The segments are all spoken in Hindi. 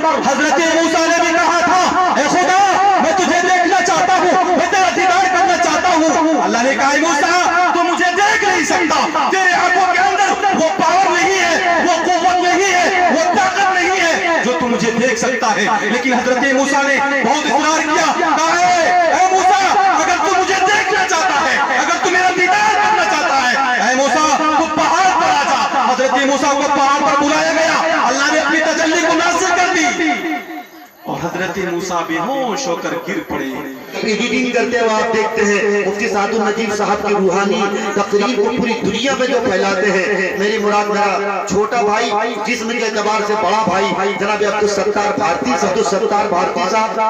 हजरत मूसा ने भी कहा था, ए खुदा मैं तुझे देखना चाहता हूँ, मैं तेरा दीदार करना चाहता हूँ। अल्लाह ने कहा मूसा तू मुझे देख नहीं सकता, तेरे आंखों के अंदर वो पावर नहीं है, वो कुव्वत नहीं है, वो ताकत नहीं है जो तू मुझे देख सकता है। लेकिन हजरत मूसा ने बहुत इकरार किया, कहा ए मूसा अगर तू मुझे देखना चाहता है, अगर तू मेरा दीदार करना चाहता है, ए मूसा तू पहाड़ पर आ जा। हजरत मूसा को पहाड़ पर बुलाया गया, अल्लाह ने अपनी तजल्ली को नासिर कर दी और हजरत मूसा बेहोश होकर गिर पड़े। एडिटिंग करते हुए आप देखते हैं मुफ्ती सादुल नजीब साहब की रूहानी तकरीर को पूरी दुनिया में जो फैलाते हैं। मेरी मुराद मेरा छोटा भाई, जिस्म के एतबार से बड़ा भाई जनाब अब्दुल सत्तार भारती साहब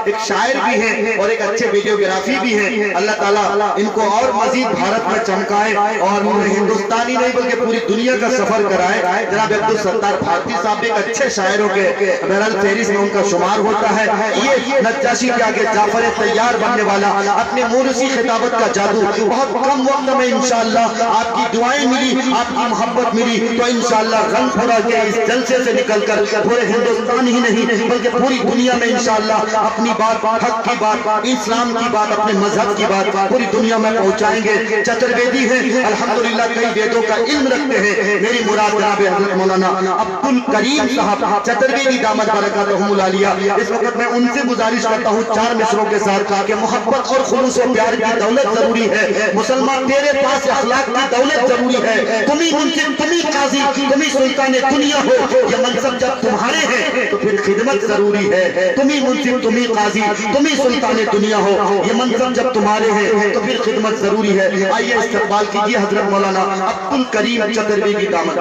एक शायर भी हैं और एक अच्छे वीडियोग्राफी भी हैं। अल्लाह ताला इनको और मजीद भारत में चमकाए और हिंदुस्तानी नहीं बल्कि पूरी दुनिया का सफर कराए। जनाब अब्दुल सत्तार भारती साहब एक अच्छे शायरों के बहरहाल फहरिस्त में उनका शुमार होता है। ये नज्जाशी के आगे जाफर तैयार बनने वाला, अपने मुनसी खिताबत का जादू बहुत कम वक्त में इंशाअल्लाह आपकी दुआएं मिली, आपकी मोहब्बत मिली तो इंशाअल्लाह रंगपुरा के इस जलसे से निकलकर पूरे हिंदुस्तान ही नहीं बल्कि पूरी दुनिया में इंशाअल्लाह अपनी बात, हक की बात, इस्लाम की बात, अपने मजहब की बात पूरी दुनिया में पहुंचाएंगे। चतुर्वेदी हैं अल्हम्दुलिल्लाह, कई वेदों का इल्म रखते हैं। मेरी मुराद जनाब हज़रत मौलाना अब्दुल करीम साहब चतुर्वेदी दामद बरकातहुमुल आलिया। इस वक्त मैं उनसे गुजारिश करता हूँ 4 मिसरों के साथ कि मोहब्बत और खुलूस और प्यार की दौलत जरूरी है। मुसलमान तेरे पास अखलाक की दौलत जरूरी है। तुम ही मुंसिफ, तुम ही काजी, तुम ही सुल्तान दुनिया हो। ये मनसब जब तुम्हारे हैं तो फिर खिदमत जरूरी है। तुम ही मुंसिफ, तुम ही काजी, तुम ही सुल्तान दुनिया हो। ये मनसब जब तुम्हारे हैं तो फिर खिदमत जरूरी है। आइए इस्तकबाल कीजिए हजरत मौलाना अब्दुल करीम चतुर्वेदी दामद।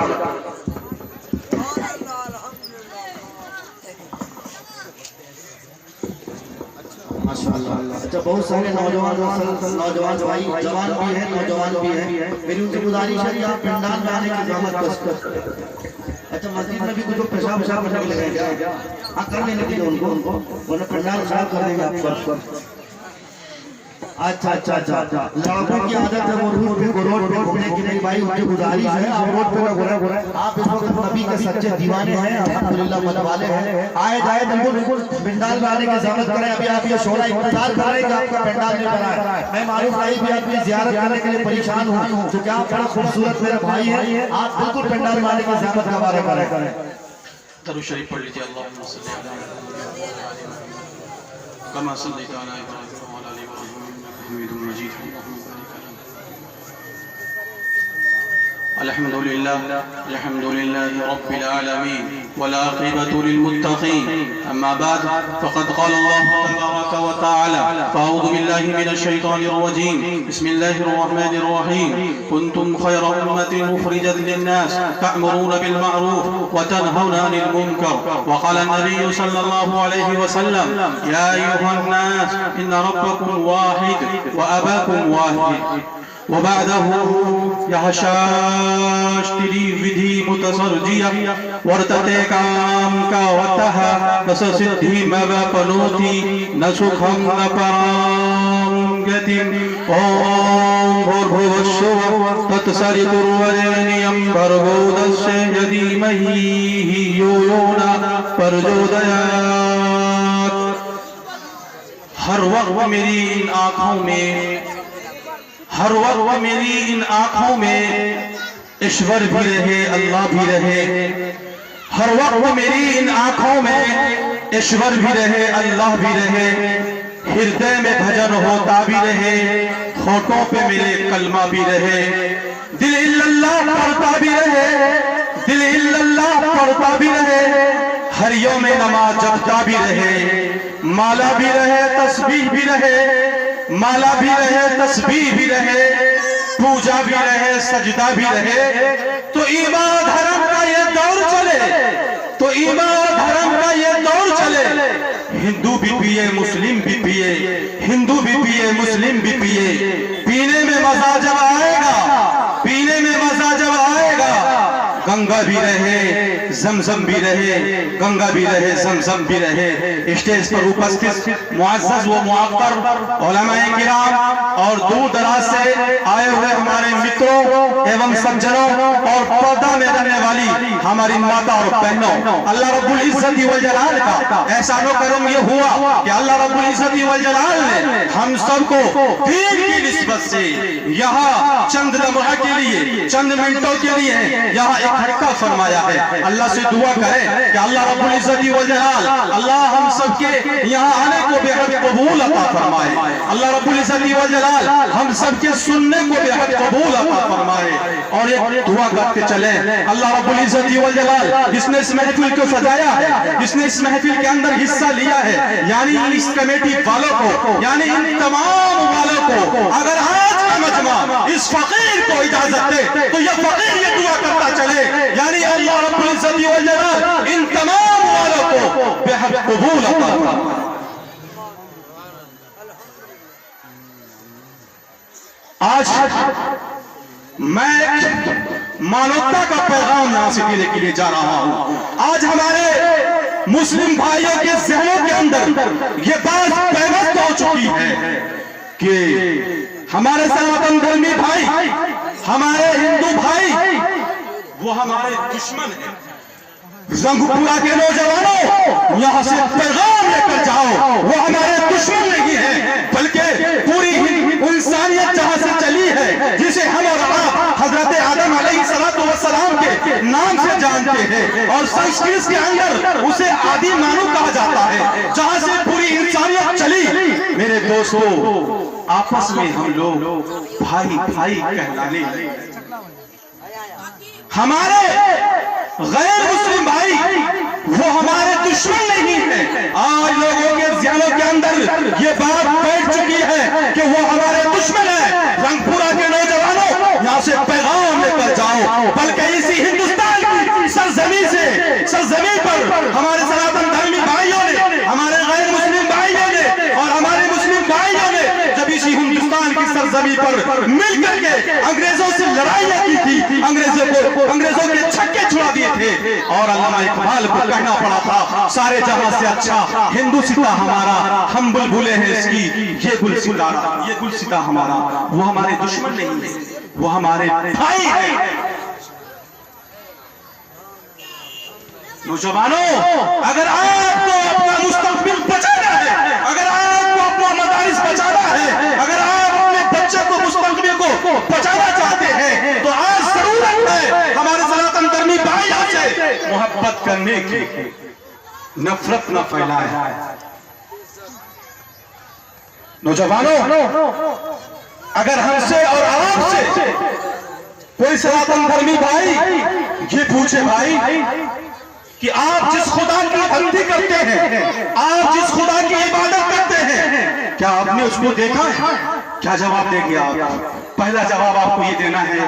अच्छा, बहुत सारे नौजवान भाई जवान भी हैं, नौजवान भी हैं। मेरी उनसे गुजारिश है कि आप पंडाल में आने की जहमत करें। अच्छा, मस्जिद में भी कुछ पेशाब करने लगे क्या? हाँ, कर लेने के लिए उनको वरना पंडाल साफ कर देंगे आपको। अच्छा, लड़कों की आदत है वो रोड पे घूमने की। नहीं भाई, उनकी गुजारिश है आप रोड पे ना घूरे। आप इस वक्त नबी के सच्चे दीवाने हैं, अल्हम्दुलिल्लाह मत वाले हैं। आए जाए बिल्कुल पंडाल में आने की जहमत करें। अभी आप ये शोरा इंतजार कर रहे हैं कि आपका पंडाल में बना है। मैं मारूफ भाई भी आपकी जियारत करने के लिए परेशान हूँ क्योंकि आप बड़ा खूबसूरत मेरे भाई हैं। आप बिल्कुल पंडाल में आने की जहमत का वादा करें। दरूद शरीफ पढ़ लीजिए। अल्लाहुम्मा सल्ली अला कमा सल्लैता अला इब्राहीम व अला आलि इब्राहीम हमीदुम मजीद। अल्हम्दुलिल्लाहि रब्बिल आलमीन वल आक़िबतु लिल मुत्तक़ीन। अम्मा बाद फ़क़द क़ाल अल्लाहु तबारक व तआला फ़अऊज़ु बिल्लाहि मिनश शैतानिर रजीम बिस्मिल्लाहिर रहमानिर रहीम कुन्तुम खैरा उम्मतिन उख़रिजत लिन्नास तअमुरूना बिल मअरूफ व तनहौना अनिल मुनकर व क़ाला नबी सल्लल्लाहु अलैहि वसल्लम या अय्युहन नास इन्न रब्बकुम वाहिद व अबाकुम वाहिद यहशाष्टिरी विधि मुतसर्जिया वर्तते काम का वतः तस सिद्धि मवपनोति न सुखम न परां गतिम। ओम भूर्भुवस्सुवः तत्सवितुर्वरेण्यं भर्गो तस्य धीमहि यो न प्रचोदयात्। हर वक्त मेरी इन आँखों में ईश्वर भी रहे, अल्लाह भी रहे। हर वक्त मेरी इन आँखों में ईश्वर भी रहे, अल्लाह भी रहे। हृदय में भजन होता भी रहे, होठों पे मेरे कलमा भी रहे। दिल इल्लल्लाह पढ़ता भी रहे, दिल इल्लल्लाह पढ़ता भी रहे। हरियों में नमाज जपता भी रहे, माला भी रहे, तस्बीह भी रहे। माला भी रहे, तस्बीह भी रहे, पूजा भी रहे, सजदा भी रहे। तो ईमान धर्म का ये दौर चले, तो ईमान धर्म का ये दौर चले। हिंदू भी पिए, मुस्लिम भी पिए, हिंदू भी पिए, मुस्लिम भी पिए। पीने में मजा जब आएगा, पीने में मजा जब आएगा, गंगा भी रहे, जमजम भी रहे, गंगा भी रहे, जमजम भी रहे। स्टेज पर उपस्थित मुअज़्ज़ज़ व मुअक्कर उलमाए किराम और दूर दराज से आए हुए हमारे मित्रों एवं सज्जनों और पर्दा में रहने वाली हमारी माता और बहनों, अल्लाह रब्बुल इज्जत वल जलाल का एहसानो करम ये हुआ कि अल्लाह रब्बुल इज्जत वल जलाल ने हम सबको दीन की निस्बत से यहाँ चंद लम्हा के लिए, चंद मिनटों के लिए यहाँ इकट्ठा फरमाया है। अल्लाह से दुआ करें कि अल्लाह रब्बुल इज्जत वल जलाल अल्लाह हम सबके यहाँ आने को बेहद कबूल अता फरमाए। अल्लाह रब्बुल इज्जत वल जलाल हम सबके सुनने को बेहद कबूल अता फरमाए। और एक दुआ करते चले, अल्लाह रब्बुल इज्जत वल जलाल जिसने इस महफिल को सजाया है, जिसने इस महफिल के अंदर हिस्सा लिया है, यानी इस कमेटी वालों को, यानी इन तमाम वालों को, अगर आज का मजमा इस फकीर को इजाजत दे तो यह फकीर ये दुआ करता चले, यानी अल्लाह रब्बुल इज्जत वल जलाल इन तमाम वालों को बेहद कबूल अता फरमाए। आज मैं मानवता का पैगाम यहां से देने के लिए जा रहा हूं। आज हमारे मुस्लिम भाइयों के जहनों के अंदर ये बात पैवस्त हो चुकी है कि हमारे सनातन धर्मी भाई, हमारे हिंदू भाई वो हमारे दुश्मन हैं। रंगपुरा के नौजवानों यहां से पैगाम लेकर जाओ, वो हमारे दुश्मन नहीं है, बल्कि पूरी इंसानियत जहां से चली है, जिसे हम और आप हजरत आदम अलैहिस्सलातु वस्सलाम के नाम से जानते हैं और संस्कृत के अंदर उसे आदि मानव कहा जाता है, जहां से पूरी इंसानियत चली। मेरे दोस्तों, आपस में हम लोग भाई भाई कहलाने, हमारे गैर मुस्लिम भाई वो हमारे दुश्मन नहीं है। आज लोगों के ज़हनों के अंदर ये बात बैठ चुकी है कि वो हमारे दुश्मन है। रंगपुरा के नौजवानों यहाँ से पैगाम लेकर जाओ, बल्कि इसी हिंदुस्तान की सरजमीन पर हमारे सनातन धर्मी भाइयों ने, हमारे गैर मुस्लिम भाइयों ने और हमारे मुस्लिम भाइयों ने जब इसी हिंदुस्तान की सरजमीन पर मिलकर के अंग्रेजों से लड़ाइयां की थी, अंग्रेजों के छक्के छुड़ा दिए थे और अल्लामा इकबाल को कहना पड़ा था, सारे जहां से अच्छा हिंदू सिता हमारा, हम बुलबुलें हैं इसकी, ये गुलसिता हमारा। वो हमारे दुश्मन नहीं है, वो हमारे भाई है। नौजवानों, अगर आपको अपना मुस्तकबिल बचाना है, अगर आपको अपना मदारिस बचाना है, अगर आप अपने बच्चे को मुस्तकबिल को बचाना चाहते हैं, तो आज जरूरत है हमारे सनातन धर्मी भाइयों से मोहब्बत करने की, नफरत न फैलाए। नौजवानों, अगर हमसे और आपसे कोई सनातन धर्मी भाई ये पूछे भाई कि आप जिस खुदा की बंदगी करते हैं, आप जिस खुदा की इबादत करते हैं, क्या आपने उसको देखा है? क्या जवाब देंगे आप? पहला जवाब आपको ये देना है,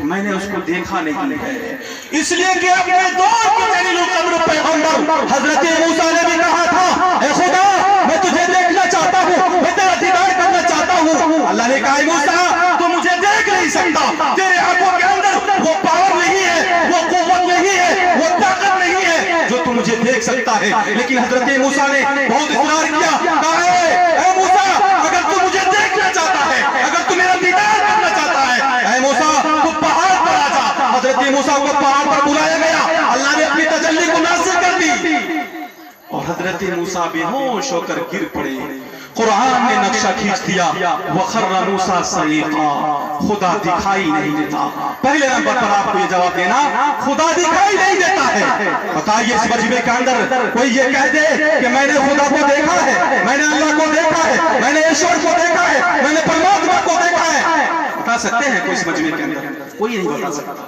मैंने उसको देखा नहीं है, इसलिए कि अपने दौर के जलील कब्र पैगंबर हजरत मूसा ने भी कहा था, ऐ खुदा मैं तुझे देखना चाहता हूँ, मैं तेरा दीदार करना चाहता हूँ। अल्लाह ने कहा, मूसा तू मुझे देख नहीं सकता, तेरे आंखों के अंदर वो पावर नहीं है, वो कुव्वत नहीं है, वो ताकत नहीं है जो तू मुझे देख सकता है। लेकिन हजरत मूसा ने बहुत इकरार किया, कहा ऐ मूसा अगर तू मुझे देखना चाहता है, अगर तू मेरा दीदार करना चाहता है, ऐ मूसा तू पहाड़ पर आ जा। हजरत मूसा को पहाड़ पर बुलाया गया, अल्लाह ने अपनी तजल्ली को नाज़िल कर दी और हजरत मूसा बेहोश होकर गिर पड़े। कुरान ने नक्शा खींच दिया, वखर्रा मूसा सईक़ा, खुदा दिखाई नहीं देता। पहले नंबर पर आपको ये जवाब देना, खुदा दिखाई नहीं देता है। बताइए इस मजमे के अंदर कोई ये कह दे कि मैंने खुदा को देखा है, मैंने अल्लाह को देखा है, मैंने ईश्वर को देखा है, मैंने परमात्मा को देखा है? बता सकते हैं कोई इस मजमे के अंदर? कोई नहीं बता सकता।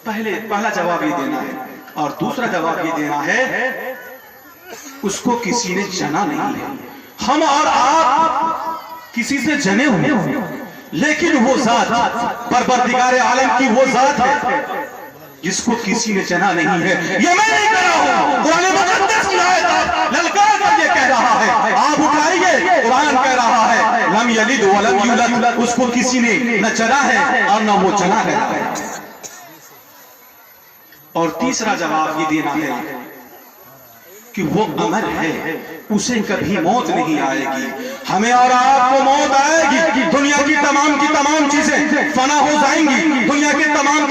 पहला जवाब ये देना है। और दूसरा जवाब ये देना है, उसको किसी ने जना नहीं है। हम और आप किसी से जने हुए, लेकिन वो जात परवरदिगार आलम की वो जात है जिसको किसी ने जना नहीं है। ये मैं नहीं कह रहा हूं, कुरान मुकद्दस की आयत ललकार कर ये कह रहा है, आप उठाइए, कुरान कह रहा है लम यलिद व लम यूलद, उसको किसी ने न जना है और न वो जना है। और तीसरा जवाब ये देना है कि वो अमर है, उसे कभी मौत नहीं आएगी। हमें और आपको मौत आएगी, दुनिया की तमाम चीजें फना हो जाएंगी, दुनिया की तमाम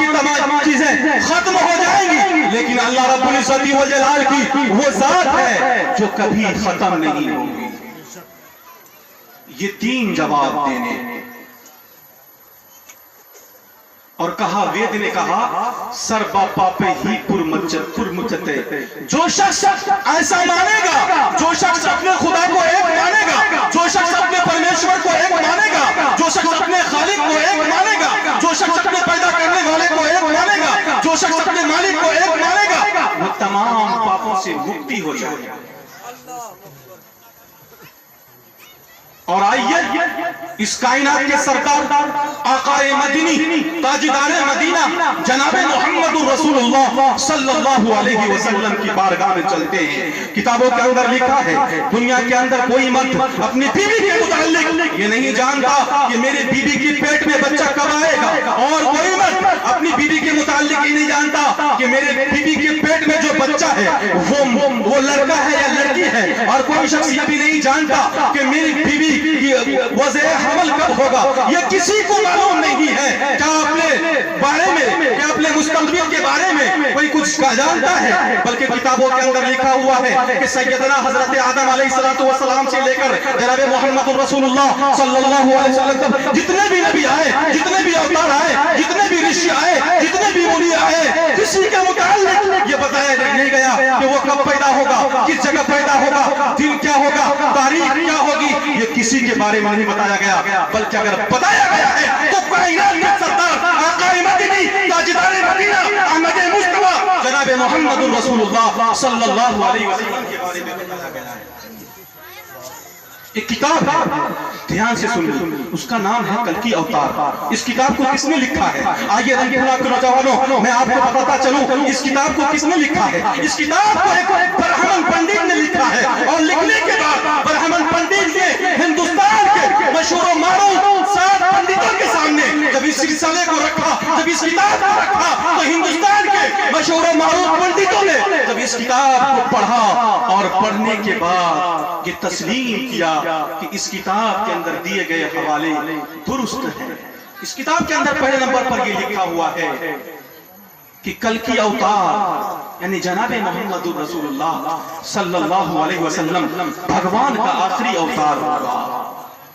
चीजें खत्म हो जाएंगी, लेकिन अल्लाह रब्बुल इज्जत वल जलाल की वो जात है जो कभी खत्म नहीं होगी। ये तीन जवाब देने और कहा, वेद ने कहा, सर बापा पे ही पुरमुचते, जो शख्स ऐसा मानेगा, जो शख्स अपने खुदा को एक मानेगा, जो शख्स अपने परमेश्वर को एक मानेगा, जो शख्स अपने खालिक को एक मानेगा, जो शख्स अपने पैदा करने वाले को एक मानेगा, जो शख्स अपने मालिक को एक मानेगा, वो तमाम पापों से मुक्ति हो जाएगा। और आइए इस कायनात के सरकार आकाए मदीनी ताजदारे मदीना जनाबे मोहम्मदुर रसूलुल्लाह सल्लल्लाहु अलैहि वसल्लम की बारगाह में चलते हैं। किताबों के अंदर लिखा है, दुनिया के अंदर कोई मर्द अपनी बीवी के मुताल्लिक ये नहीं जानता कि मेरे बीवी के पेट में बच्चा कब आएगा, और कोई मर्द अपनी बीवी के मुताल्लिक ये नहीं जानता कि मेरे बीवी के पेट में जो बच्चा है वो लड़का है या लड़की है, और कोई शख्स ये भी नहीं जानता कि मेरी बीवी वज़े हमल कब होगा, ये किसी को मालूम नहीं है। क्या अपने बारे में, क्या अपने मुस्तकबिल के बारे में कोई कुछ जानता है? बल्कि किताबों के अंदर लिखा हुआ है कि सैयदना हजरत आदम अलैहिस्सलाम से लेकर जनाब मोहम्मद रसूलुल्लाह सल्लल्लाहु अलैहि वसल्लम तक जितने भी नबी आए, जितने भी अवतार आए, जितने भी ऋषि आए, जितने भी मुनि आए, किसी के मुताल्लिक ये बताया नहीं गया कि वो कब पैदा होगा, किस जगह पैदा होगा, दिन क्या होगा, तारीख क्या होगी, ये किसी के बारे में नहीं बताया गया। बल्कि अगर बताया गया है तो कायनात के सरदार आकाए मदीनी ताजदारे मदीना अहमद मुस्तफा जनाब मोहम्मद रसूलुल्लाह सल्लल्लाहु अलैहि वसल्लम के बारे में बताया गया है। एक किताब ध्यान से सुनिए, उसका नाम है कल की अवतार। इस किताब को किसने लिखा है? आइए रंगीला के नौजवानों, मैं आपको बताता चलूं इस किताब को किसने लिखा है। इस किताब को एक ब्राह्मण पंडित ने लिखा है, और लिखने के बाद ब्राह्मण पंडित ने हिंदुस्तान के मशहूर मारूफ 7 पंडितों के सामने जब इस सिलसिले को रखा, जब इस किताब को रखा, तो हिंदुस्तान के मशहूर मारूफ पंडितों ने जब इस किताब को पढ़ा और पढ़ने के बाद ये तस्लीम किया कि इस किताब के अंदर दिए गए हवाले दुरुस्त हैं। इस किताब के अंदर पहले नंबर पर ये लिखा हुआ है कि कल की अवतार यानी जनाबे मोहम्मद रसूलुल्लाह सल्लल्लाहु अलैहि वसल्लम भगवान का आखिरी अवतार होगा।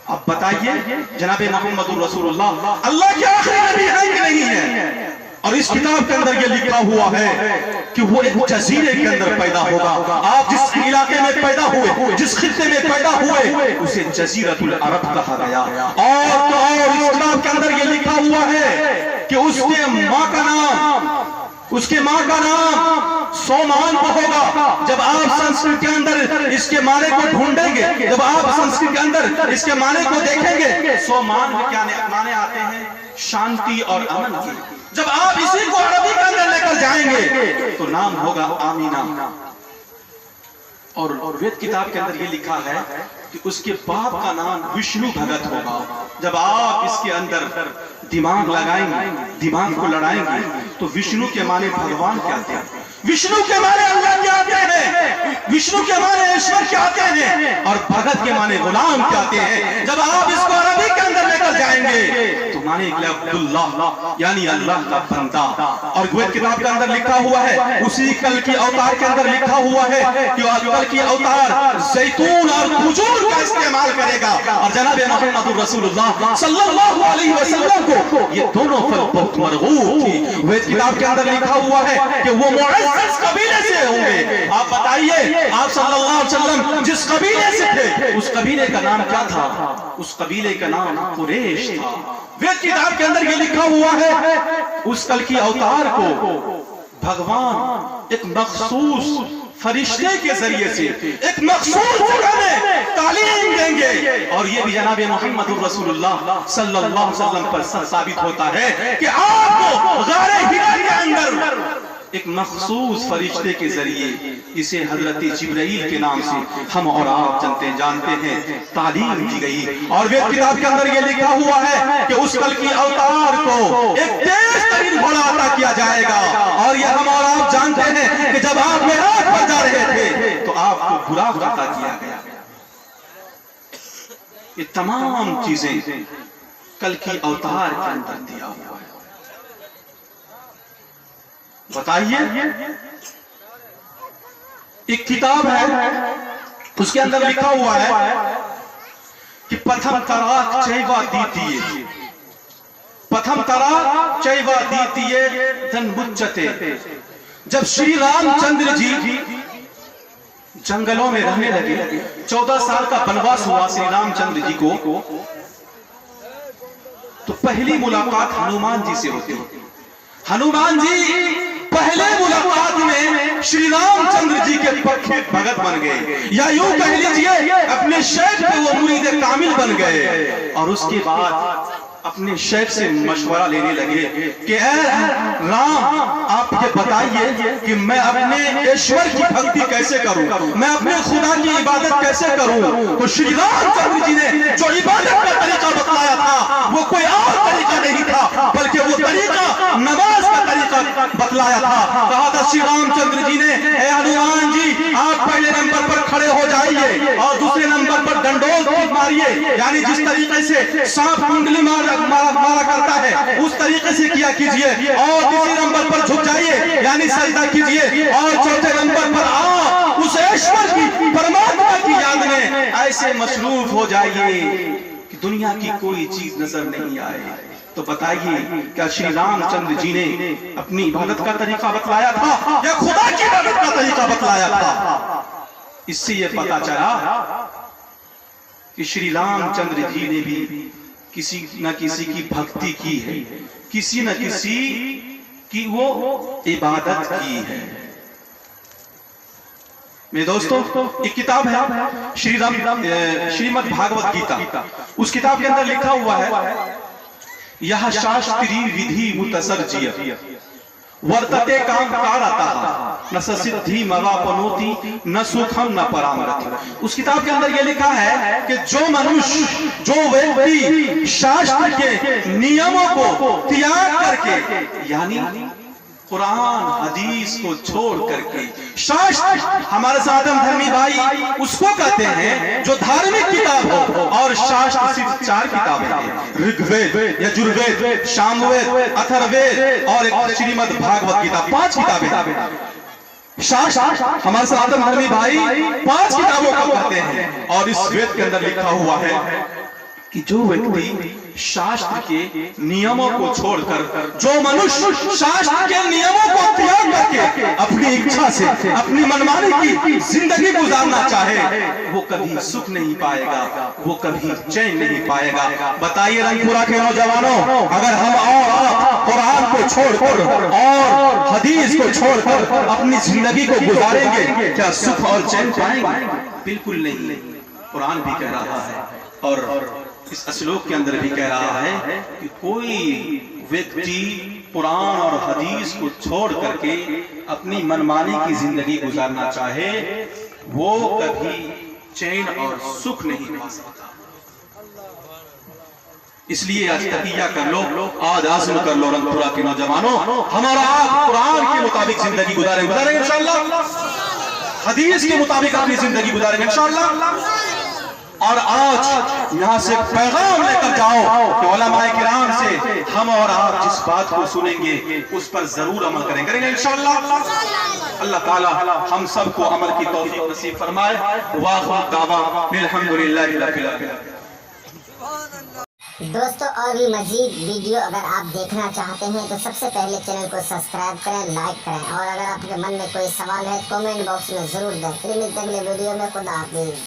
अब बताइए, जनाबे मोहम्मद रसूलुल्लाह अल्लाह के आखिरी नबी है कि नहीं है? और इस किताब के अंदर ये लिखा हुआ है कि वो एक जजीरे के अंदर पैदा होगा। आप जिस इलाके में पैदा हुए, जिस खित्ते में पैदा हुए, उसे जजीरतुल अरब कहा गया। और इस किताब के अंदर ये लिखा हुआ है कि उसके माँ का नाम सोमान होगा। जब आप संस्कृत के अंदर इसके माने को ढूंढेंगे, जब आप संस्कृत के अंदर इसके माने को देखेंगे, सोमान के क्या माने आते हैं? शांति और अमन की। जब आप इसी को अरबी के अंदर लेकर जाएंगे तो नाम होगा आमीना। और वेद किताब के अंदर ये लिखा है कि उसके बाप का नाम विष्णु भगत होगा। जब आप इसके अंदर दिमाग लगाएंगे, दिमाग को लड़ाएंगे, तो विष्णु के माने भगवान क्या आते हैं, विष्णु के माने अल्लाह क्या आते हैं, विष्णु के माने ईश्वर क्या आते हैं, और भगत के माने गुलाम क्या आते हैं। जब आप इसको अरबी के अंदर लेकर जाएंगे तो माने अब्दुल्लाह यानी अल्लाह का बंदा। और वेद किताब के अंदर लिखा हुआ है, उसी कल की अवतार के अंदर लिखा हुआ है कि कल की अवतार जैतून और खजूर का इस्तेमाल करेगा। और जनाब मोहम्मद रसूलुल्लाह सल्लल्लाहु अलैहि वसल्लम को ये दोनों फल बहुत मरगूब थी। वेद किताब के अंदर लिखा हुआ है कि वो मुअज़्ज़ज़ कबीले से होंगे। आप बताइए, आप सल्लल्लाहु अलैहि वसल्लम जिस कबीले से थे, उस कबीले का नाम क्या था? उस कबीले का नाम कुरैश था। वेद किताब के अंदर ये लिखा हुआ है उस कल की अवतार को भगवान एक मखसूस फरिश्ते के जरिए से एक मखसूस जगह में तालीम देंगे। और ये भी जनाब मोहम्मद रसूलुल्लाह सल्लल्लाहु अलैहि वसल्लम पर साबित होता है कि आपको गारे हिरा के अंदर एक मखसूस फरिश्ते के जरिए इसे हजरत जिब्राइल के नाम से हम और आप जानते हैं तालीम दी गई। और वेद किताब के अंदर ये लिखा हुआ है कि उस कल की अवतार को एक तेज तरीन घोड़ा अता किया जाएगा। और ये हम और आप जानते हैं कि जब आप मेराज पर जा रहे थे तो आपको बुराक अता किया गया। ये तमाम चीजें कल की अवतार के अंदर दिया हुआ है। बताइए, एक किताब है उसके अंदर लिखा हुआ है कि प्रथम तराक चैवा दीतिये, प्रथम तराक चैवा दीतिये धनमुच्चते। जब श्री रामचंद्र जी जंगलों में रहने लगे, 14 साल का वनवास हुआ श्री रामचंद्र जी को, तो पहली मुलाकात हनुमान जी से होती है। हनुमान जी पहले मुलाकात में श्री रामचंद्र जी के पक्के भगत बन गए, या यूं कह लीजिए अपने शेख पे वो मुरीद कामिल बन गए। और उसके बाद अपने शेख से मशवरा लेने लगे कि राम, आप ये बताइए कि मैं अपने ईश्वर की भक्ति कैसे करूं, मैं अपने खुदा की इबादत कैसे करूं। तो श्री रामचंद्र जी ने जो इबादत का तरीका बतलाया था वो कोई और तरीका नहीं था, बल्कि वो तरीका नमाज का तरीका बतलाया था। कहा था श्री रामचंद्र जी ने, हनुमान जी आप पहले नंबर पर खड़े हो जाइए और दूसरे नंबर पर डंडोल मारिए, यानी जिस तरीके से सांप कुंडली मारा करता है उस तरीके से किया कीजिए। और तीसरे नंबर पर झुक जाइए यानी सजदा कीजिए। और चौथे नंबर पर आप उस ईश्वर की, परमात्मा की याद में ऐसे मशरूफ हो जाइए कि दुनिया की कोई चीज नजर नहीं आए। तो बताइए, क्या श्री रामचंद्र जी ने अपनी इबादत का तरीका बतलाया था या खुदा की इबादत का तरीका बतलाया था? इससे यह पता चला कि श्री रामचंद्र जी ने भी किसी न किसी की भक्ति की है, किसी न किसी की वो इबादत की है। मेरे दोस्तों, एक किताब है श्रीमद् भागवत गीता। उस किताब के अंदर लिखा हुआ है, यह शास्त्री विधि मुतसर्जिय वर्तते काम कारता न सिद्धि मवापनोति न सुखम न परामरति। उस किताब के अंदर यह लिखा है कि जो मनुष्य, जो व्यक्ति शास्त्र के नियमों को त्याग करके, यानी कुरान हदीस को छोड़ करके, शास्त्र हमारे साथ धर्मी भाई उसको कहते हैं जो धार्मिक किताब हो। और शास्त्र सिर्फ 4 किताबें हैं, ऋग्वेद, यजुर्वेद, सामवेद, अथर्ववेद और एक श्रीमद् भागवत गीता। 5 किताबें। शास्त्र हमारे साथ धर्मी भाई 5 किताबों को कहते हैं। और इस वेद के अंदर लिखा हुआ है कि जो व्यक्ति शास्त्र के नियमों को छोड़कर, जो मनुष्य शास्त्र के नियमों को त्याग करके अपनी इच्छा से, अपनी मनमानी की जिंदगी गुजारना चाहे, वो कभी सुख नहीं पाएगा, वो कभी चैन नहीं पाएगा। बताइए रंगपुरा के नौजवानों, अगर हम और आप कुरान को छोड़कर और हदीस को छोड़कर अपनी जिंदगी को गुजारेंगे, क्या सुख और चैन पाएंगे? बिल्कुल नहीं। कुरान भी कह रहा है और इस श्लोक के अंदर भी कह रहा है कि कोई व्यक्ति कुरान और हदीस को छोड़ करके अपनी मनमानी की जिंदगी गुजारना चाहे, वो कभी चैन और सुख नहीं पा सकता। इसलिए आज तकिया कर लो, आज आज़म कर लो रंगपुरा के नौजवानों, हमारा आप कुरान के मुताबिक जिंदगी गुजारेंगे इंशाअल्लाह, हदीस के मुताबिक अपनी जिंदगी गुजारेंगे इंशाअल्लाह। और आज यहाँ से पैगाम लेकर जाओ कि उलमाए किराम से हम और आप जिस बात को सुनेंगे उस पर जरूर अमल करेंगे इंशाअल्लाह। अल्लाह ताला हम सबको अमल की तौफीक नसीब फरमाए। वाखिर दावा अल्हम्दुलिल्लाहि रब्बिल आलमीन। दोस्तों, और भी मजीद वीडियो अगर आप देखना चाहते हैं तो सबसे पहले चैनल को सब्सक्राइब करें, लाइक करें, और अगर आपके मन में कोई सवाल है कमेंट बॉक्स में जरूर दें। फिर मिलते हैं अगले वीडियो में। खुदा हाफिज़।